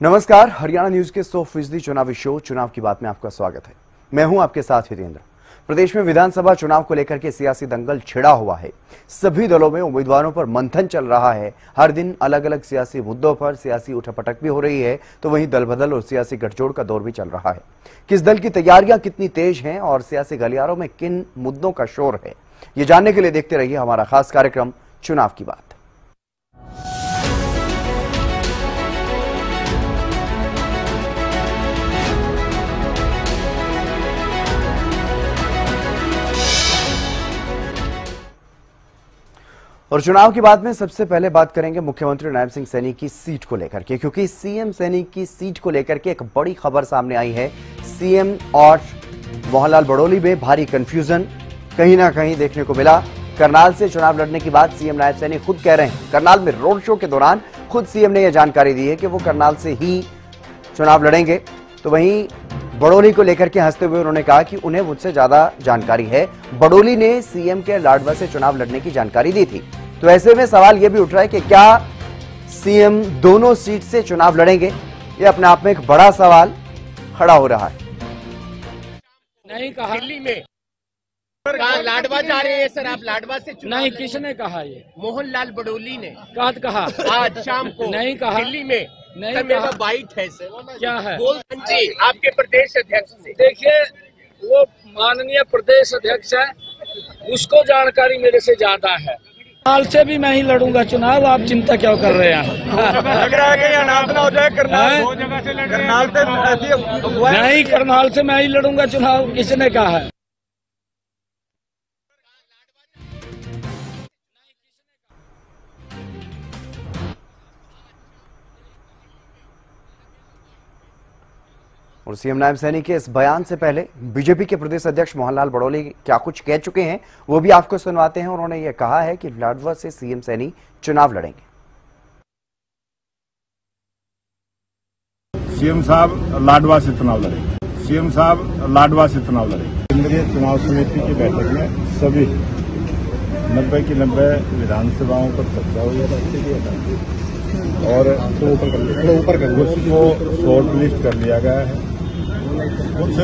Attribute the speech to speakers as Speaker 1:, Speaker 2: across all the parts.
Speaker 1: नमस्कार, हरियाणा न्यूज के 100% चुनावी शो चुनाव की बात में आपका स्वागत है। मैं हूं आपके साथ हितेंद्र। प्रदेश में विधानसभा चुनाव को लेकर के सियासी दंगल छिड़ा हुआ है। सभी दलों में उम्मीदवारों पर मंथन चल रहा है। हर दिन अलग अलग सियासी मुद्दों पर सियासी उठापटक भी हो रही है, तो वहीं दल बदल और सियासी गठजोड़ का दौर भी चल रहा है। किस दल की तैयारियां कितनी तेज हैं और सियासी गलियारों में किन मुद्दों का शोर है, ये जानने के लिए देखते रहिए हमारा खास कार्यक्रम चुनाव की बात। और चुनाव की बात में सबसे पहले बात करेंगे मुख्यमंत्री नायब सिंह सैनी की सीट को लेकर के, क्योंकि सीएम सैनी की सीट को लेकर के एक बड़ी खबर सामने आई है। सीएम और मोहनलाल बड़ोली में भारी कंफ्यूजन कहीं ना कहीं देखने को मिला। करनाल से चुनाव लड़ने की बात सीएम नायब सैनी खुद कह रहे हैं। करनाल में रोड शो के दौरान खुद सीएम ने यह जानकारी दी है कि वो करनाल से ही चुनाव लड़ेंगे। तो वहीं बड़ोली को लेकर के हंसते हुए उन्होंने कहा कि उन्हें मुझसे ज्यादा जानकारी है। बड़ोली ने सीएम के लाडवा से चुनाव लड़ने की जानकारी दी थी। तो ऐसे में सवाल यह भी उठ रहा है कि क्या सीएम दोनों सीट से चुनाव लड़ेंगे? ये अपने आप में एक बड़ा सवाल खड़ा हो रहा है।
Speaker 2: नहीं कहा
Speaker 3: दिल्ली में लाडवा जा रहे हैं सर, आप लाडवा से चुनाव
Speaker 2: नहीं, किसने कहा? ये
Speaker 3: मोहनलाल बड़ोली ने
Speaker 2: कहा
Speaker 3: आज शाम को
Speaker 2: नहीं कहा
Speaker 3: दिल्ली में।
Speaker 2: नहीं
Speaker 3: सर मेरा
Speaker 2: कहा।
Speaker 3: बाइट है सर।
Speaker 2: क्या है?
Speaker 3: जी आपके प्रदेश अध्यक्ष से।
Speaker 2: देखिए, वो माननीय प्रदेश अध्यक्ष है, उसको जानकारी मेरे से ज्यादा है। करनाल से भी मैं ही लड़ूंगा चुनाव, आप चिंता क्यों कर रहे हैं?
Speaker 4: लग रहा है कि अनाप ना हो जाए। करनाल से
Speaker 2: नहीं, करनाल से मैं ही लड़ूंगा चुनाव, किसने कहा है?
Speaker 1: और सीएम नायब सैनी के इस बयान से पहले बीजेपी के प्रदेश अध्यक्ष मोहनलाल बड़ोली क्या कुछ कह चुके हैं, वो भी आपको सुनवाते हैं। उन्होंने ये कहा है कि लाडवा से सीएम सैनी चुनाव लड़ेंगे।
Speaker 5: सीएम साहब लाडवा से चुनाव लड़ेंगे। सीएम साहब लाडवा से चुनाव लड़ेंगे। केंद्रीय चुनाव समिति की बैठक में सभी 90 की 90 विधानसभाओं पर चर्चा हुई और उसको शॉर्ट लिस्ट कर लिया गया है। कुछ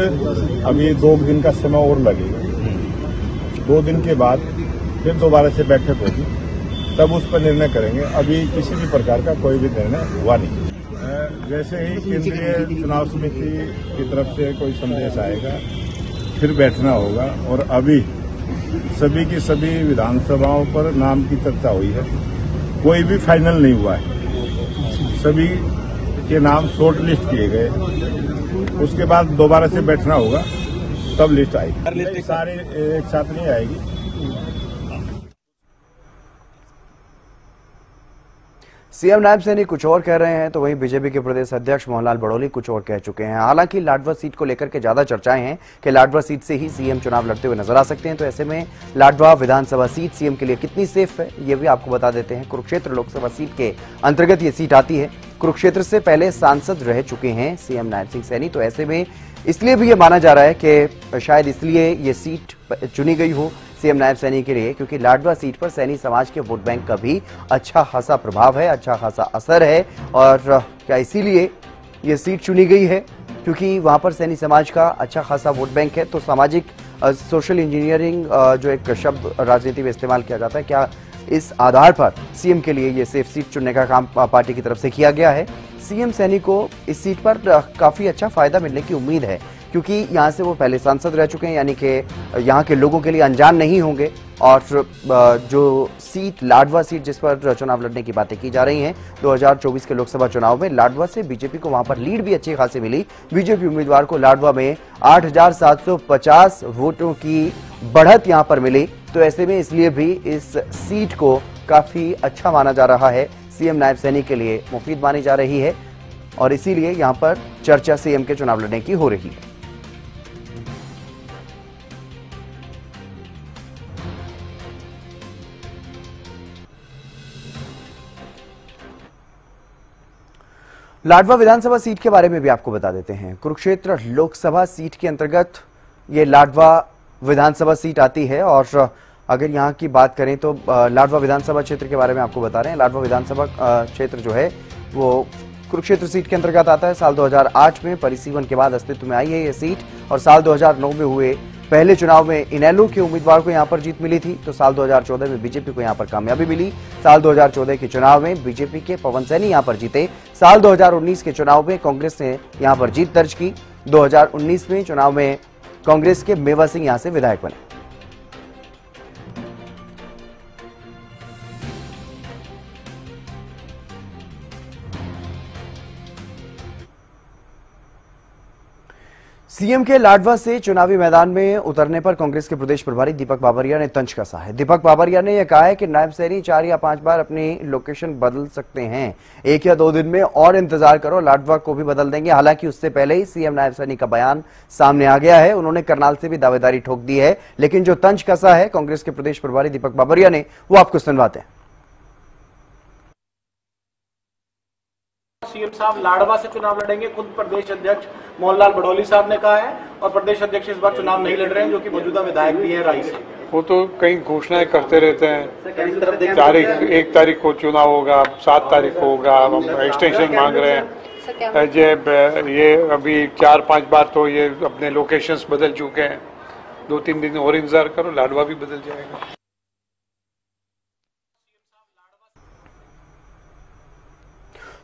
Speaker 5: अभी 2 दिन का समय और लगेगा। 2 दिन के बाद फिर दोबारा से बैठक होगी, तब उस पर निर्णय करेंगे। अभी किसी भी प्रकार का कोई भी निर्णय हुआ नहीं। जैसे ही केंद्रीय चुनाव समिति की तरफ से कोई संदेश आएगा फिर बैठना होगा। और अभी सभी की सभी विधानसभाओं पर नाम की चर्चा हुई है, कोई भी फाइनल नहीं हुआ है। सभी के नाम शॉर्ट लिस्ट किए गए, उसके बाद दोबारा से बैठना होगा, तब लिस्ट आएगी। सारे एक साथ नहीं आएगी।
Speaker 1: सीएम नायब सैनी कुछ और कह रहे हैं, तो वहीं बीजेपी के प्रदेश अध्यक्ष मोहनलाल बड़ोली कुछ और कह चुके हैं। हालांकि लाडवा सीट को लेकर के ज्यादा चर्चाएं हैं कि लाडवा सीट से ही सीएम चुनाव लड़ते हुए नजर आ सकते हैं। तो ऐसे में लाडवा विधानसभा सीट सीएम के लिए कितनी सेफ है, ये भी आपको बता देते हैं। कुरुक्षेत्र लोकसभा सीट के अंतर्गत ये सीट आती है। कुरुक्षेत्र से पहले सांसद रह चुके हैं सीएम नायब सिंह सैनी। तो ऐसे में इसलिए भी ये माना जा रहा है कि शायद इसलिए ये सीट चुनी गई हो सीएम नायब सैनी के लिए, क्योंकि लाडवा सीट पर सैनी समाज के वोट बैंक का भी अच्छा खासा प्रभाव है, अच्छा खासा असर है। और क्या इसीलिए ये सीट चुनी गई है क्योंकि वहां पर सैनी समाज का अच्छा खासा वोट बैंक है? तो सामाजिक सोशल इंजीनियरिंग जो एक शब्द राजनीति में इस्तेमाल किया जाता है, क्या इस आधार पर सीएम के लिए ये सेफ सीट चुनने का काम पार्टी की तरफ से किया गया है? सीएम सैनी को इस सीट पर काफी अच्छा फायदा मिलने की उम्मीद है, क्योंकि यहाँ से वो पहले सांसद रह चुके हैं, यानी कि यहाँ के लोगों के लिए अनजान नहीं होंगे। और जो सीट लाडवा सीट जिस पर चुनाव लड़ने की बातें की जा रही हैं, 2024 के लोकसभा चुनाव में लाडवा से बीजेपी को वहां पर लीड भी अच्छी खासी मिली। बीजेपी उम्मीदवार को लाडवा में 8,750 वोटों की बढ़त यहां पर मिली। तो ऐसे में इसलिए भी इस सीट को काफी अच्छा माना जा रहा है, सीएम नायब सैनी के लिए मुफीद मानी जा रही है। और इसीलिए यहां पर चर्चा सीएम के चुनाव लड़ने की हो रही है। लाडवा विधानसभा सीट के बारे में भी आपको बता देते हैं। कुरुक्षेत्र लोकसभा सीट के अंतर्गत ये लाडवा विधानसभा सीट आती है। और अगर यहाँ की बात करें तो लाडवा विधानसभा क्षेत्र के बारे में आपको बता रहे हैं। लाडवा विधानसभा क्षेत्र जो है वो कुरुक्षेत्र सीट के अंतर्गत आता है। साल 2008 में परिसीमन के बाद अस्तित्व में आई है ये सीट और साल 2009 में हुए पहले चुनाव में इनेलो के उम्मीदवार को यहां पर जीत मिली थी, तो साल 2014 में बीजेपी को यहां पर कामयाबी मिली। साल 2014 के चुनाव में बीजेपी के पवन सैनी यहां पर जीते। साल 2019 के चुनाव में कांग्रेस ने यहां पर जीत दर्ज की। 2019 में चुनाव में कांग्रेस के मेवा सिंह यहां से विधायक बने। सीएम के लाडवा से चुनावी मैदान में उतरने पर कांग्रेस के प्रदेश प्रभारी दीपक बाबरिया ने तंज कसा है। दीपक बाबरिया ने यह कहा है कि नायब सैनी 4 या 5 बार अपनी लोकेशन बदल सकते हैं, 1 या 2 दिन में और इंतजार करो, लाडवा को भी बदल देंगे। हालांकि उससे पहले ही सीएम नायब सैनी का बयान सामने आ गया है। उन्होंने करनाल से भी दावेदारी ठोक दी है, लेकिन जो तंज कसा है कांग्रेस के प्रदेश प्रभारी दीपक बाबरिया ने, वो आपको सुनवाते हैं।
Speaker 6: सीएम साहब लाडवा से चुनाव लड़ेंगे, खुद प्रदेश अध्यक्ष मोहनलाल बड़ोली साहब ने कहा है, और प्रदेश अध्यक्ष इस बार चुनाव नहीं लड़ रहे हैं, जो कि मौजूदा विधायक भी है राई से।
Speaker 7: वो तो कई घोषणाएं करते रहते हैं। 1 तारीख को चुनाव होगा, 7 तारीख को होगा, हम एक्सटेंशन मांग रहे हैं। ये अभी 4-5 बार तो ये अपने लोकेशंस बदल चुके हैं। 2-3 दिन और इंतजार करो, लाडवा भी बदल जाएगा।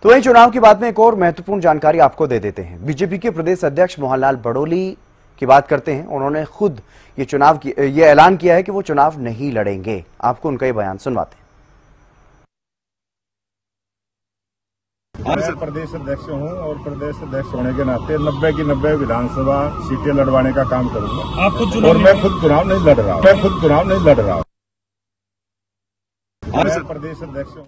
Speaker 1: तो वहीं चुनाव की बात में एक और महत्वपूर्ण जानकारी आपको दे देते हैं। बीजेपी के प्रदेश अध्यक्ष मोहनलाल बड़ोली की बात करते हैं। उन्होंने खुद ये ऐलान किया है कि वो चुनाव नहीं लड़ेंगे। आपको उनका ये बयान सुनवाते
Speaker 5: हैं। मैं प्रदेश अध्यक्ष हूं और प्रदेश अध्यक्ष होने के नाते 90 की 90 विधानसभा सीटें लड़वाने का काम करूंगा। आप खुद और मैं खुद चुनाव नहीं लड़ रहा हूं। मैं प्रदेश अध्यक्ष हूं।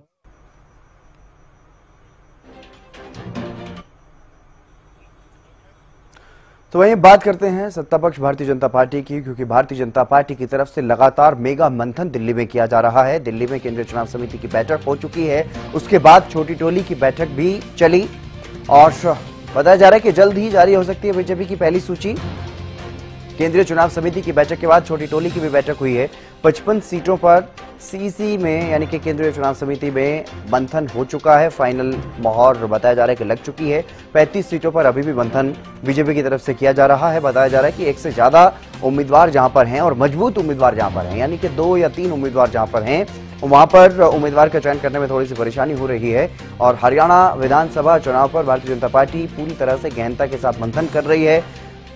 Speaker 1: तो वहीं बात करते हैं सत्ता पक्ष भारतीय जनता पार्टी की, क्योंकि भारतीय जनता पार्टी की तरफ से लगातार मेगा मंथन दिल्ली में किया जा रहा है। दिल्ली में केंद्रीय चुनाव समिति की बैठक हो चुकी है, उसके बाद छोटी टोली की बैठक भी चली और बताया जा रहा है कि जल्द ही जारी हो सकती है बीजेपी की पहली सूची। केंद्रीय चुनाव समिति की बैठक के बाद छोटी टोली की भी बैठक हुई है। 55 सीटों पर सीसी में यानी कि केंद्रीय चुनाव समिति में मंथन हो चुका है। फाइनल मोहर बताया जा रहा है कि लग चुकी है। 35 सीटों पर अभी भी मंथन बीजेपी की तरफ से किया जा रहा है। बताया जा रहा है कि 1 से ज्यादा उम्मीदवार जहां पर हैं और मजबूत उम्मीदवार जहां पर हैं, यानी कि 2 या 3 उम्मीदवार जहां पर हैं, वहां पर उम्मीदवार का चयन करने में थोड़ी सी परेशानी हो रही है। और हरियाणा विधानसभा चुनाव पर भारतीय जनता पार्टी पूरी तरह से गहनता के साथ मंथन कर रही है।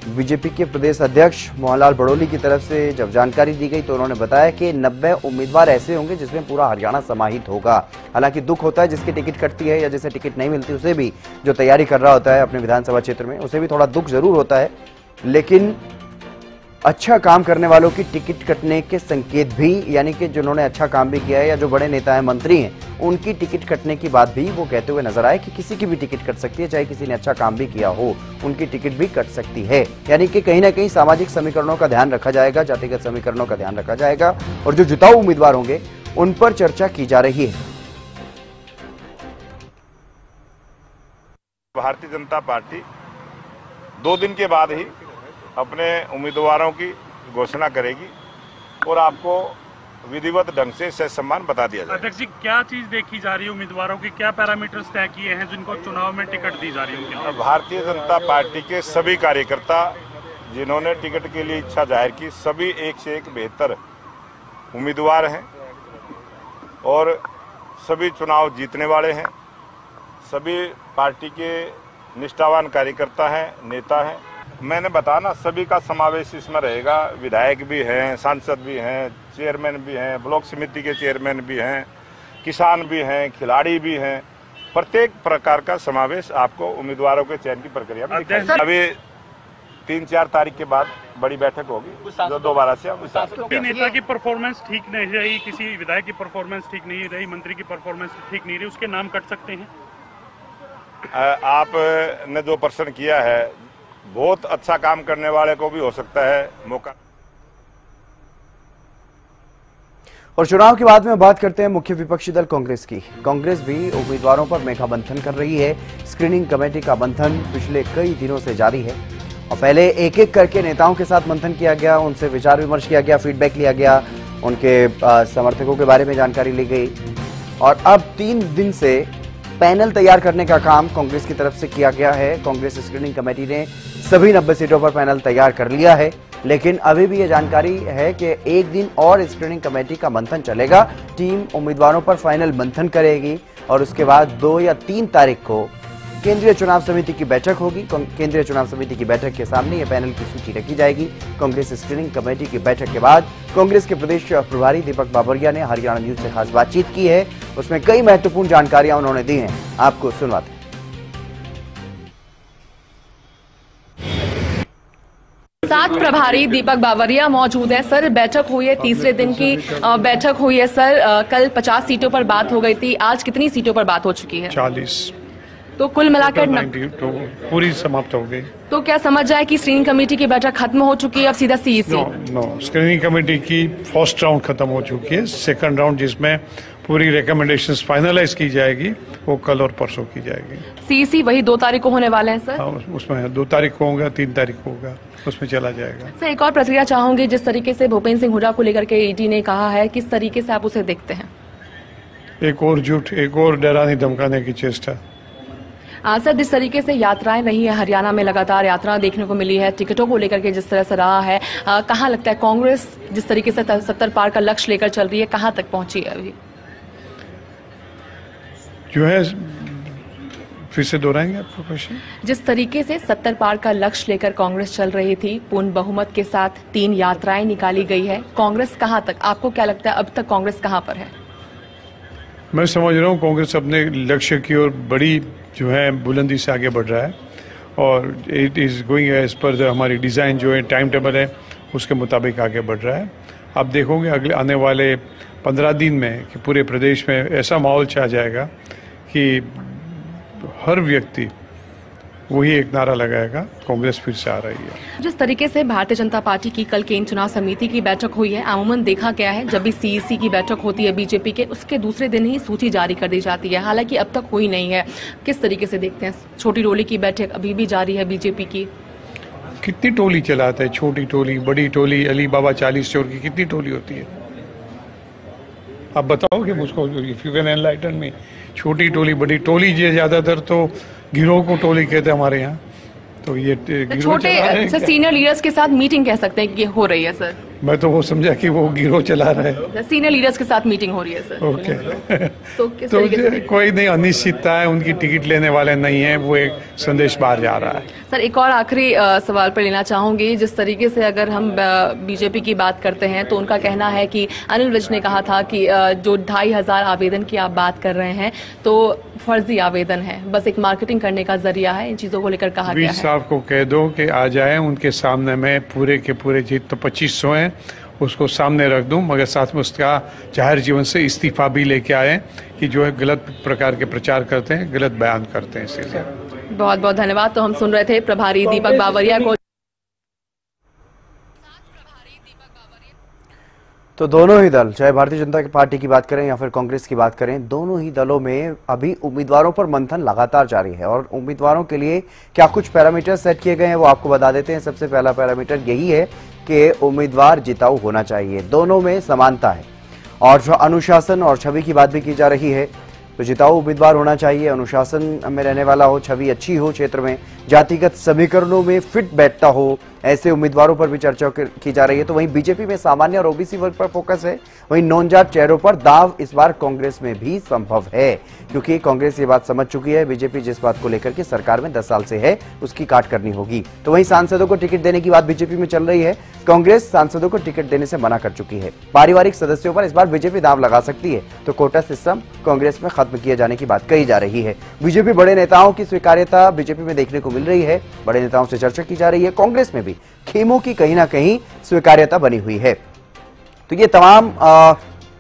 Speaker 1: बीजेपी के प्रदेश अध्यक्ष मोहनलाल बड़ोली की तरफ से जब जानकारी दी गई तो उन्होंने बताया कि 90 उम्मीदवार ऐसे होंगे जिसमें पूरा हरियाणा समाहित होगा। हालांकि दुख होता है जिसकी टिकट कटती है या जिसे टिकट नहीं मिलती, उसे भी जो तैयारी कर रहा होता है अपने विधानसभा क्षेत्र में, उसे भी थोड़ा दुख जरूर होता है, लेकिन अच्छा काम करने वालों की टिकट कटने के संकेत भी, यानी कि जिन्होंने अच्छा काम भी किया है या जो बड़े नेता हैं, मंत्री हैं, उनकी टिकट कटने की बात भी वो कहते हुए नजर आए कि किसी की भी टिकट कट सकती है, चाहे किसी ने अच्छा काम भी किया हो, उनकी टिकट भी कट सकती है। यानी कि कहीं ना कहीं सामाजिक समीकरणों का ध्यान रखा जाएगा, जातिगत समीकरणों का ध्यान रखा जाएगा और जो जिताऊ उम्मीदवार होंगे उन पर चर्चा की जा रही है।
Speaker 5: भारतीय जनता पार्टी 2 दिन के बाद ही अपने उम्मीदवारों की घोषणा करेगी और आपको विधिवत ढंग से सम्मान बता दिया जाएगा।
Speaker 8: अध्यक्ष जी, क्या चीज देखी जा रही है उम्मीदवारों की, क्या पैरामीटर्स तय किए हैं जिनको चुनाव में टिकट दी जा रही है?
Speaker 5: भारतीय जनता पार्टी के सभी कार्यकर्ता जिन्होंने टिकट के लिए इच्छा जाहिर की, सभी एक से एक बेहतर उम्मीदवार हैं और सभी चुनाव जीतने वाले हैं। सभी पार्टी के निष्ठावान कार्यकर्ता हैं, नेता हैं। मैंने बताया ना, सभी का समावेश इसमें रहेगा। विधायक भी हैं, सांसद भी हैं, चेयरमैन भी हैं, ब्लॉक समिति के चेयरमैन भी हैं, किसान भी हैं, खिलाड़ी भी हैं। प्रत्येक प्रकार का समावेश आपको उम्मीदवारों के चयन की प्रक्रिया में दिखेगा। अभी 3-4 तारीख के बाद बड़ी बैठक होगी जो दोबारा से हम
Speaker 8: किसी नेता की परफॉर्मेंस ठीक नहीं रही, किसी विधायक की परफॉर्मेंस ठीक नहीं रही, मंत्री की परफॉर्मेंस ठीक नहीं रही, उसके नाम कट सकते हैं?
Speaker 5: आपने जो प्रश्न किया है, बहुत अच्छा काम करने वाले को भी हो सकता है मौका।
Speaker 1: और चुनाव के बाद में बात करते हैं मुख्य विपक्षी दल कांग्रेस की। कांग्रेस भी उम्मीदवारों पर मेगा मंथन कर रही है। स्क्रीनिंग कमेटी का मंथन पिछले कई दिनों से जारी है और पहले एक एक करके नेताओं के साथ मंथन किया गया, उनसे विचार विमर्श किया गया, फीडबैक लिया गया, उनके समर्थकों के बारे में जानकारी ली गई और अब 3 दिन से पैनल तैयार करने का काम कांग्रेस की तरफ से किया गया है। कांग्रेस स्क्रीनिंग कमेटी ने सभी 90 सीटों पर पैनल तैयार कर लिया है, लेकिन अभी भी ये जानकारी है कि एक दिन और स्क्रीनिंग कमेटी का मंथन चलेगा। टीम उम्मीदवारों पर फाइनल मंथन करेगी और उसके बाद 2 या 3 तारीख को केंद्रीय चुनाव समिति की बैठक होगी। केंद्रीय चुनाव समिति की बैठक के सामने यह पैनल की सूची रखी जाएगी। कांग्रेस स्क्रीनिंग कमेटी की बैठक के बाद कांग्रेस के प्रदेश प्रभारी दीपक बाबरिया ने हरियाणा न्यूज से खास बातचीत की है। उसमें कई महत्वपूर्ण जानकारियां उन्होंने दी हैं, आपको सुनवाते हैं।
Speaker 9: सात प्रभारी दीपक बाबरिया मौजूद है। सर, बैठक हुई है, तीसरे दिन की बैठक हुई है। सर, कल 50 सीटों पर बात हो गई थी, आज कितनी सीटों पर बात हो चुकी है?
Speaker 7: 40।
Speaker 9: तो कुल मिलाकर
Speaker 7: 90 तो पूरी समाप्त हो गई।
Speaker 9: तो क्या समझ जाए कि स्क्रीनिंग कमेटी की बैठक खत्म हो चुकी है, अब सीधा सीईसी?
Speaker 7: नो, स्क्रीनिंग कमेटी की फर्स्ट राउंड खत्म हो चुकी है। सेकंड राउंड जिसमें पूरी रिकमेंडेशंस फाइनलाइज की जाएगी वो कल और परसों की जाएगी।
Speaker 9: सीईसी वही 2 तारीख को होने वाले हैं सर?
Speaker 7: हाँ, उसमें 2 तारीख को होगा, 3 तारीख को होगा, उसमें चला जाएगा।
Speaker 9: सर, एक और प्रतिक्रिया चाहूंगी, जिस तरीके से भूपेंद्र सिंह हुड्डा को लेकर के ईडी ने कहा है, किस तरीके से आप उसे देखते हैं?
Speaker 7: एक और झूठ, एक और डराने धमकाने की चेष्टा।
Speaker 9: सर, जिस तरीके से यात्राएं रही है हरियाणा में, लगातार यात्रा देखने को मिली है, टिकटों को लेकर के जिस तरह से रहा है, कहाँ लगता है कांग्रेस जिस तरीके से 70 पार का लक्ष्य लेकर चल रही है, कहाँ तक पहुंची है अभी?
Speaker 7: जो है, फिर से दोहराएंगे आपका क्वेश्चन?
Speaker 9: जिस तरीके से 70 पार का लक्ष्य लेकर कांग्रेस चल रही थी, पूर्ण बहुमत के साथ 3 यात्राएं निकाली गई है, कांग्रेस कहाँ तक, आपको क्या लगता है अब तक कांग्रेस कहाँ पर है?
Speaker 7: मैं समझ रहा हूँ कांग्रेस अपने लक्ष्य की ओर बड़ी जो है बुलंदी से आगे बढ़ रहा है और it is going as per हमारी डिज़ाइन जो है, टाइम टेबल है, उसके मुताबिक आगे बढ़ रहा है। आप देखोगे अगले आने वाले 15 दिन में कि पूरे प्रदेश में ऐसा माहौल छा जाएगा कि हर व्यक्ति वही एक नारा लगाएगा, कांग्रेस फिर से आ रही है।
Speaker 9: जिस तरीके से भारतीय जनता पार्टी की कल केंद्रीय चुनाव समिति की बैठक हुई है, अमूमन देखा गया है जब भी सीईसी की बैठक होती है बीजेपी के, उसके दूसरे दिन ही सूची जारी कर दी जाती है, हालांकि अब तक हुई नहीं है। किस तरीके से देखते हैं? छोटी टोली की बैठक अभी भी जारी है बीजेपी की।
Speaker 7: कितनी टोली चलाता है? छोटी टोली, बड़ी टोली, अली बाबा 40 चोर की कितनी टोली होती है? आप बताओगे मुझको, if you can enlighten me. छोटी टोली, बड़ी टोली, ये ज्यादातर तो गिरोह को टोली कहते हैं हमारे यहाँ। तो ये
Speaker 9: छोटे सर सीनियर लीडर्स के साथ मीटिंग कह सकते हैं कि हो रही है सर?
Speaker 7: मैं तो वो समझा कि वो गिरोह चला रहा है।
Speaker 9: सीनियर लीडर्स के साथ मीटिंग हो रही है सर।
Speaker 7: ओके।
Speaker 9: तो
Speaker 7: कोई नहीं, अनिश्चितता है, उनकी टिकट लेने वाले नहीं है, वो एक संदेश बाहर जा रहा है।
Speaker 9: सर, एक और आखिरी सवाल पर लेना चाहूंगी, जिस तरीके से अगर हम बीजेपी की बात करते हैं तो उनका कहना है कि अनिल विज ने कहा था कि जो 2500 आवेदन की आप बात कर रहे हैं तो फर्जी आवेदन है, बस एक मार्केटिंग करने का जरिया है, इन चीजों को लेकर कहा गया है।
Speaker 7: साहब को कह दो कि आ जाए, उनके सामने मैं पूरे के पूरे जितने 2500 हैं उसको सामने रख दूं, मगर साथ में उसका जाहिर जीवन से इस्तीफा भी लेके आए कि जो है गलत प्रकार के प्रचार करते हैं, गलत बयान करते हैं। इसीलिए
Speaker 9: बहुत बहुत धन्यवाद। तो हम सुन रहे थे प्रभारी दीपक बावरिया को।
Speaker 1: तो दोनों ही दल, चाहे भारतीय जनता पार्टी की बात करें या फिर कांग्रेस की बात करें, दोनों ही दलों में अभी उम्मीदवारों पर मंथन लगातार जारी है और उम्मीदवारों के लिए क्या कुछ पैरामीटर सेट किए गए हैं वो आपको बता देते हैं। सबसे पहला पैरामीटर यही है कि उम्मीदवार जिताऊ होना चाहिए, दोनों में समानता है और जो अनुशासन और छवि की बात भी की जा रही है, तो जिताऊ उम्मीदवार होना चाहिए, अनुशासन में रहने वाला हो, छवि अच्छी हो, क्षेत्र में जातिगत समीकरणों में फिट बैठता हो, ऐसे उम्मीदवारों पर भी चर्चा की जा रही है। तो वहीं बीजेपी में सामान्य और ओबीसी वर्ग पर फोकस है, वहीं नॉन-जाट चेहरों पर दाव इस बार कांग्रेस में भी संभव है, क्योंकि कांग्रेस ये बात समझ चुकी है, बीजेपी जिस बात को लेकर के सरकार में 10 साल से है उसकी काट करनी होगी। तो वहीं सांसदों को टिकट देने की बात बीजेपी में चल रही है, कांग्रेस सांसदों को टिकट देने से मना कर चुकी है। पारिवारिक सदस्यों पर इस बार बीजेपी दाव लगा सकती है, तो कोटा सिस्टम कांग्रेस में खत्म किए जाने की बात कही जा रही है। बीजेपी बड़े नेताओं की स्वीकार्यता बीजेपी में देखने को मिल रही है, बड़े नेताओं से चर्चा की जा रही है, कांग्रेस में भी खेमों की कहीं ना कहीं स्वीकार्यता बनी हुई है। तो ये तमाम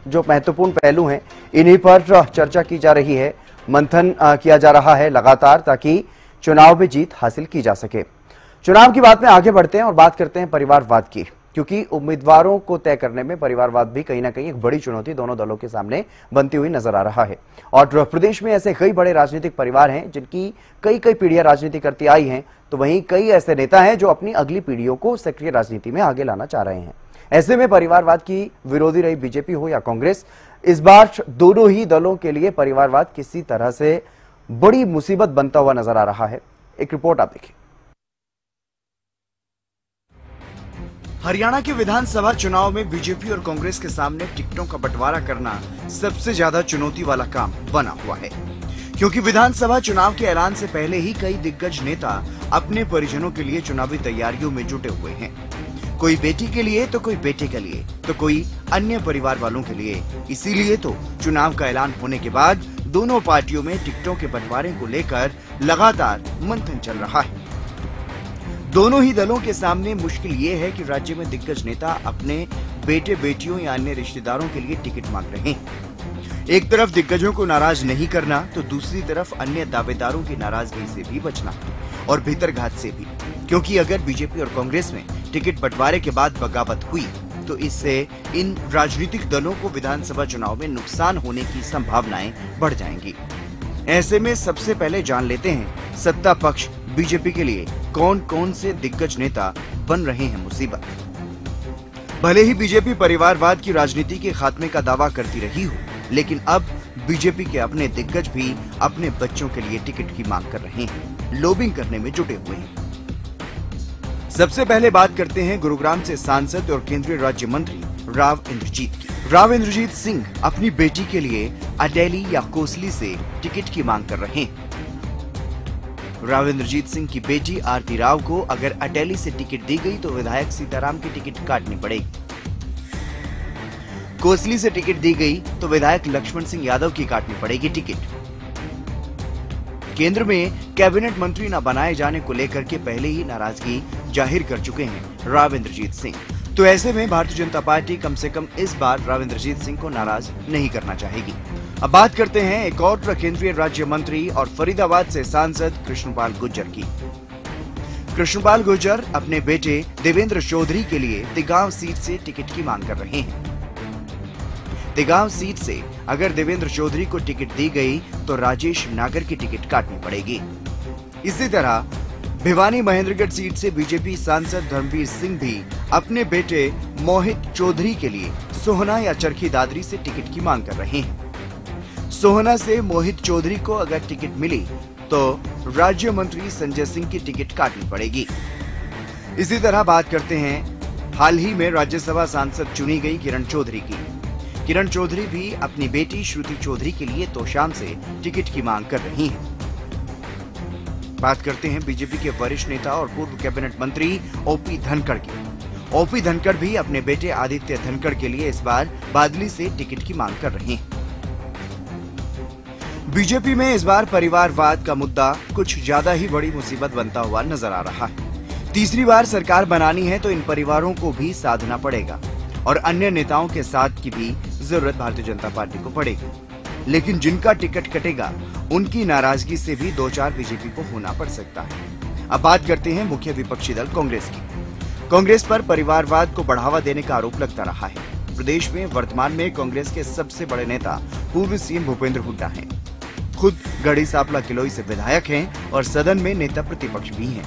Speaker 1: जो महत्वपूर्ण पहलू हैं, इन्हीं पर चर्चा की जा रही है, मंथन किया जा रहा है लगातार, ताकि चुनाव में जीत हासिल की जा सके। चुनाव की बात में आगे बढ़ते हैं और बात करते हैं परिवारवाद की, क्योंकि उम्मीदवारों को तय करने में परिवारवाद भी कहीं ना कहीं एक बड़ी चुनौती दोनों दलों के सामने बनती हुई नजर आ रहा है। और प्रदेश में ऐसे कई बड़े राजनीतिक परिवार हैं जिनकी कई पीढ़ियां राजनीति करती आई हैं, तो वहीं कई ऐसे नेता हैं जो अपनी अगली पीढ़ियों को सक्रिय राजनीति में आगे लाना चाह रहे हैं। ऐसे में परिवारवाद की विरोधी रही बीजेपी हो या कांग्रेस, इस बार दोनों ही दलों के लिए परिवारवाद किसी तरह से बड़ी मुसीबत बनता हुआ नजर आ रहा है। एक रिपोर्ट आप देखिए। हरियाणा के विधानसभा चुनाव में बीजेपी और कांग्रेस के सामने टिकटों का बंटवारा करना सबसे ज्यादा चुनौती वाला काम बना हुआ है, क्योंकि विधानसभा चुनाव के ऐलान से पहले ही कई दिग्गज नेता अपने परिजनों के लिए चुनावी तैयारियों में जुटे हुए हैं। कोई बेटी के लिए तो कोई बेटे के लिए तो कोई अन्य परिवार वालों के लिए। इसीलिए तो चुनाव का ऐलान होने के बाद दोनों पार्टियों में टिकटों के बंटवारे को लेकर लगातार मंथन चल रहा है। दोनों ही दलों के सामने मुश्किल ये है कि राज्य में दिग्गज नेता अपने बेटे बेटियों या अन्य रिश्तेदारों के लिए टिकट मांग रहे हैं। एक तरफ दिग्गजों को नाराज नहीं करना तो दूसरी तरफ अन्य दावेदारों की नाराजगी से भी बचना और भीतरघात से भी, क्योंकि अगर बीजेपी और कांग्रेस में टिकट बंटवारे के बाद बगावत हुई तो इससे इन राजनीतिक दलों को विधानसभा चुनाव में नुकसान होने की संभावनाएं बढ़ जाएंगी। ऐसे में सबसे पहले जान लेते हैं सत्ता पक्ष बीजेपी के लिए कौन कौन से दिग्गज नेता बन रहे हैं मुसीबत। भले ही बीजेपी परिवारवाद की राजनीति के खात्मे का दावा करती रही हो, लेकिन अब बीजेपी के अपने दिग्गज भी अपने बच्चों के लिए टिकट की मांग कर रहे हैं, लॉबिंग करने में जुटे हुए हैं। सबसे पहले बात करते हैं गुरुग्राम से सांसद और केंद्रीय राज्य मंत्री राव इंद्रजीत की। राव इंद्रजीत सिंह अपनी बेटी के लिए अटेली या कोसली से टिकट की मांग कर रहे हैं। राव इंद्रजीत सिंह की बेटी आरती राव को अगर अटेली से टिकट दी गई तो विधायक सीताराम की टिकट काटनी पड़ेगी। कोसली से टिकट दी गई तो विधायक लक्ष्मण सिंह यादव की काटनी पड़ेगी टिकट। केंद्र में कैबिनेट मंत्री न बनाए जाने को लेकर के पहले ही नाराजगी जाहिर कर चुके हैं राव इंद्रजीत सिंह। तो ऐसे में भारतीय जनता पार्टी कम से कम इस बार राव इंद्रजीत सिंह को नाराज नहीं करना चाहेगी। अब बात करते हैं एक और केंद्रीय राज्य मंत्री और फरीदाबाद से सांसद कृष्णपाल गुर्जर की। कृष्णपाल गुर्जर अपने बेटे देवेंद्र चौधरी के लिए तिगांव सीट से टिकट की मांग कर रहे हैं। तिगांव सीट से अगर देवेंद्र चौधरी को टिकट दी गई तो राजेश नागर की टिकट काटनी पड़ेगी। इसी तरह भिवानी महेंद्रगढ़ सीट से बीजेपी सांसद धर्मवीर सिंह भी अपने बेटे मोहित चौधरी के लिए सोहना या चरखी दादरी से टिकट की मांग कर रहे हैं। सोहना से मोहित चौधरी को अगर टिकट मिली तो राज्य मंत्री संजय सिंह की टिकट काटनी पड़ेगी। इसी तरह बात करते हैं हाल ही में राज्यसभा सांसद चुनी गई किरण चौधरी की। किरण चौधरी भी अपनी बेटी श्रुति चौधरी के लिए तोशाम से टिकट की मांग कर रही हैं। बात करते हैं बीजेपी के वरिष्ठ नेता और पूर्व कैबिनेट मंत्री ओपी धनखड़ की। ओपी धनखड़ भी अपने बेटे आदित्य धनखड़ के लिए इस बार बादली से टिकट की मांग कर रहे हैं। बीजेपी में इस बार परिवारवाद का मुद्दा कुछ ज्यादा ही बड़ी मुसीबत बनता हुआ नजर आ रहा है। तीसरी बार सरकार बनानी है तो इन परिवारों को भी साधना पड़ेगा और अन्य नेताओं के साथ की भी जरूरत भारतीय जनता पार्टी को पड़ेगी। लेकिन जिनका टिकट कटेगा उनकी नाराजगी से भी दो चार बीजेपी को होना पड़ सकता है। अब बात करते हैं मुख्य विपक्षी दल कांग्रेस की। कांग्रेस पर परिवारवाद को बढ़ावा देने का आरोप लगता रहा है। प्रदेश में वर्तमान में कांग्रेस के सबसे बड़े नेता पूर्व सीएम भूपेंद्र हुड्डा हैं। खुद गढ़ी सांपला किलोई से विधायक हैं और सदन में नेता प्रतिपक्ष भी हैं।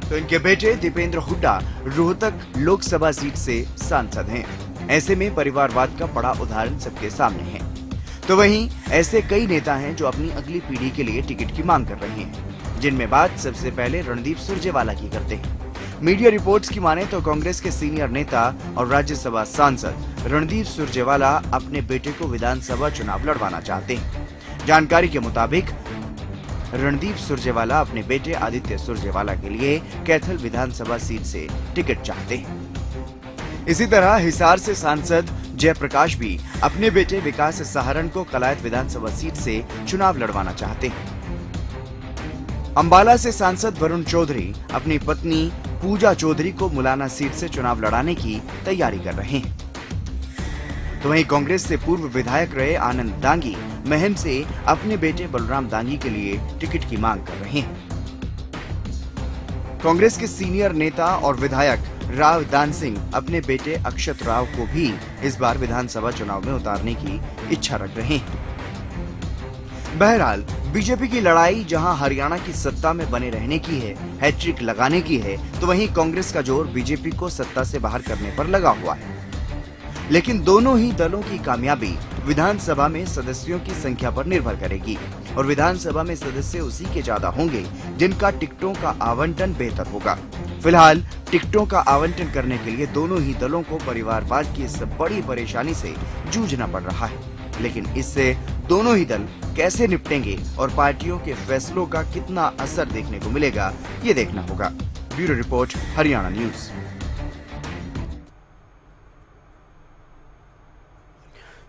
Speaker 1: तो इनके बेटे दीपेंद्र हुड्डा रोहतक लोकसभा सीट से सांसद हैं। ऐसे में परिवारवाद का बड़ा उदाहरण सबके सामने है। तो वहीं ऐसे कई नेता हैं जो अपनी अगली पीढ़ी के लिए टिकट की मांग कर रहे हैं, जिनमें बात सबसे पहले रणदीप सुरजेवाला की करते हैं। मीडिया रिपोर्ट्स की माने तो कांग्रेस के सीनियर नेता और राज्यसभा सांसद रणदीप सुरजेवाला अपने बेटे को विधानसभा चुनाव लड़वाना चाहते हैं। जानकारी के मुताबिक रणदीप सुरजेवाला अपने बेटे आदित्य सुरजेवाला के लिए कैथल विधानसभा सीट से टिकट चाहते हैं। इसी तरह हिसार से सांसद जयप्रकाश भी अपने बेटे विकास सहारण को कलायत विधानसभा सीट से चुनाव लड़वाना चाहते हैं। अंबाला से सांसद वरुण चौधरी अपनी पत्नी पूजा चौधरी को मुलाना सीट से चुनाव लड़ाने की तैयारी कर रहे हैं। तो वहीं कांग्रेस से पूर्व विधायक रहे आनंद दांगी महम से अपने बेटे बलराम दांगी के लिए टिकट की मांग कर रहे हैं। कांग्रेस के सीनियर नेता और विधायक राव दान सिंह अपने बेटे अक्षत राव को भी इस बार विधानसभा चुनाव में उतारने की इच्छा रख रहे हैं। बहरहाल बीजेपी की लड़ाई जहां हरियाणा की सत्ता में बने रहने की है, हैट्रिक लगाने की है, तो वहीं कांग्रेस का जोर बीजेपी को सत्ता से बाहर करने पर लगा हुआ है। लेकिन दोनों ही दलों की कामयाबी विधानसभा में सदस्यों की संख्या पर निर्भर करेगी। और विधानसभा में सदस्य उसी के ज्यादा होंगे जिनका टिकटों का आवंटन बेहतर होगा। फिलहाल टिकटों का आवंटन करने के लिए दोनों ही दलों को परिवारवाद की इस बड़ी परेशानी से जूझना पड़ रहा है, लेकिन इससे दोनों ही दल कैसे निपटेंगे और पार्टियों के फैसलों का कितना असर देखने को मिलेगा, ये देखना होगा। Bureau report, Haryana news.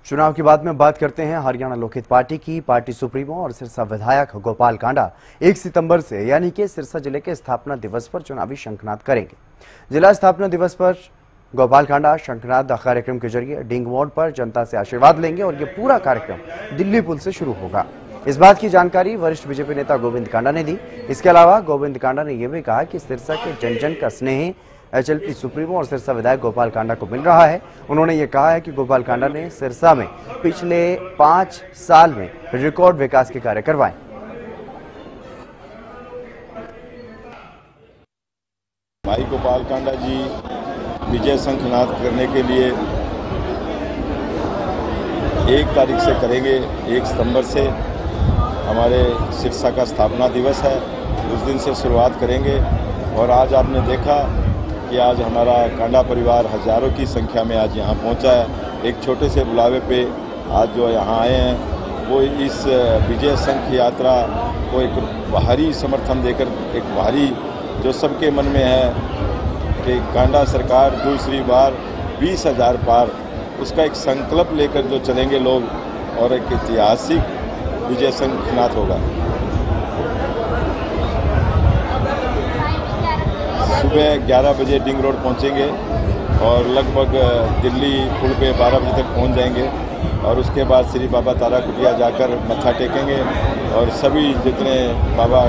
Speaker 1: चुनाव के बाद में बात करते हैं हरियाणा लोकहित पार्टी की। पार्टी सुप्रीमो और सिरसा विधायक गोपाल कांडा 1 सितंबर से यानी कि सिरसा जिले के स्थापना दिवस पर चुनावी शंखनाद करेंगे। जिला स्थापना दिवस पर गोपाल कांडा शंखनाद कार्यक्रम के जरिए डिंग मोड़ पर जनता से आशीर्वाद लेंगे और ये पूरा कार्यक्रम दिल्ली पुल से शुरू होगा। इस बात की जानकारी वरिष्ठ बीजेपी नेता गोविंद कांडा ने दी। इसके अलावा गोविंद कांडा ने यह भी कहा कि सिरसा के जन जन का स्नेह एचएलपी सुप्रीमो और सिरसा विधायक गोपाल कांडा को मिल रहा है। उन्होंने ये कहा है कि गोपाल कांडा ने सिरसा में पिछले 5 साल में रिकॉर्ड विकास के कार्य करवाए।
Speaker 5: भाई गोपाल कांडा जी विजय शंखनाद करने के लिए 1 तारीख से करेंगे। 1 सितंबर से हमारे सिरसा का स्थापना दिवस है, उस दिन से शुरुआत करेंगे। और आज आपने देखा कि आज हमारा कांडा परिवार हजारों की संख्या में आज यहाँ पहुँचा है। एक छोटे से बुलावे पे आज जो यहाँ आए हैं वो इस विजय शंख यात्रा को एक भारी समर्थन देकर, एक भारी जो सबके मन में है कि कांडा सरकार दूसरी बार 20,000 पार, उसका एक संकल्प लेकर जो चलेंगे लोग और एक ऐतिहासिक विजय शंखनाद होगा। सुबह 11 बजे डिंग रोड पहुंचेंगे और लगभग दिल्ली पुल पे 12 बजे तक पहुंच जाएंगे और उसके बाद श्री बाबा तारा कुटिया जाकर मत्था टेकेंगे और सभी जितने बाबा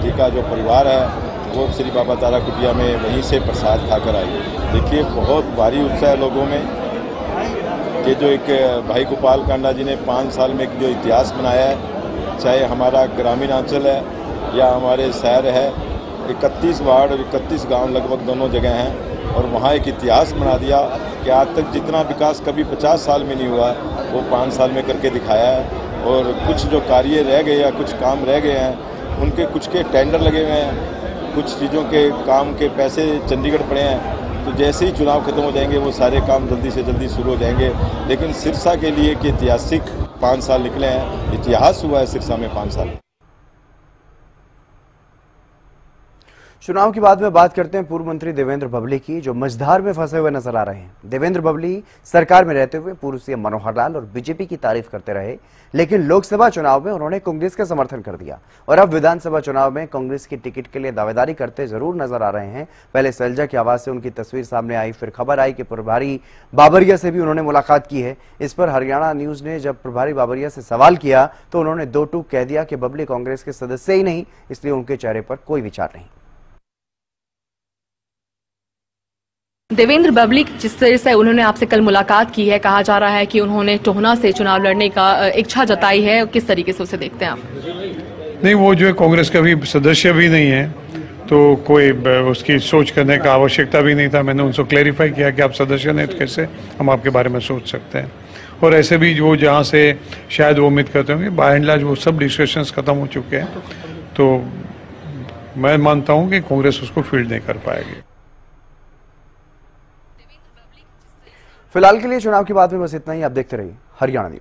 Speaker 5: जी का जो परिवार है वो श्री बाबा तारा कुटिया में वहीं से प्रसाद खाकर आएंगे। देखिए बहुत भारी उत्साह है लोगों में कि जो एक भाई गोपाल कांडा जी ने 5 साल में जो इतिहास बनाया है, चाहे हमारा ग्रामीण अंचल है या हमारे शहर है, 31 वार्ड और 31 गांव लगभग दोनों जगह हैं और वहाँ एक इतिहास बना दिया कि आज तक जितना विकास कभी 50 साल में नहीं हुआ वो 5 साल में करके दिखाया है। और कुछ जो कार्य रह गए या कुछ काम रह गए हैं उनके कुछ के टेंडर लगे हुए हैं, कुछ चीज़ों के काम के पैसे चंडीगढ़ पड़े हैं, तो जैसे ही चुनाव खत्म हो जाएंगे वो सारे काम जल्दी से जल्दी शुरू हो जाएंगे। लेकिन सिरसा के लिए कि ऐतिहासिक 5 साल निकले हैं, इतिहास हुआ है सिरसा में 5 साल।
Speaker 1: चुनाव के बाद में बात करते हैं पूर्व मंत्री देवेंद्र बबली की, जो मझधार में फंसे हुए नजर आ रहे हैं। देवेंद्र बबली सरकार में रहते हुए पूर्व सीएम मनोहर लाल और बीजेपी की तारीफ करते रहे, लेकिन लोकसभा चुनाव में उन्होंने कांग्रेस का समर्थन कर दिया और अब विधानसभा चुनाव में कांग्रेस की टिकट के लिए दावेदारी करते जरूर नजर आ रहे हैं। पहले शैलजा की आवाज से उनकी तस्वीर सामने आई, फिर खबर आई कि प्रभारी बाबरिया से भी उन्होंने मुलाकात की है। इस पर हरियाणा न्यूज ने जब प्रभारी बाबरिया से सवाल किया तो उन्होंने 2 टूक कह दिया कि बबली कांग्रेस के सदस्य ही नहीं, इसलिए उनके चेहरे पर कोई विचार नहीं।
Speaker 9: देवेंद्र बबली जिस तरह से उन्होंने आपसे कल मुलाकात की है, कहा जा रहा है कि उन्होंने टोहना से चुनाव लड़ने का इच्छा जताई है, किस तरीके से उसे देखते हैं आप?
Speaker 7: नहीं, वो जो है कांग्रेस का भी सदस्य भी नहीं है तो कोई उसकी सोच करने का आवश्यकता भी नहीं था। मैंने उनसे क्लैरिफाई किया कि आप सदस्य नहीं तो कैसे हम आपके बारे में सोच सकते हैं। और ऐसे भी वो जहाँ से शायद वो उम्मीद करते होंगे, बाय एंड लार्ज वो सब डिस्कशंस खत्म हो चुके हैं, तो मैं मानता हूँ कि कांग्रेस उसको फील्ड नहीं कर पाएगी।
Speaker 1: फिलहाल के लिए चुनाव के बाद में बस इतना ही। आप देखते रहिए हरियाणा न्यूज।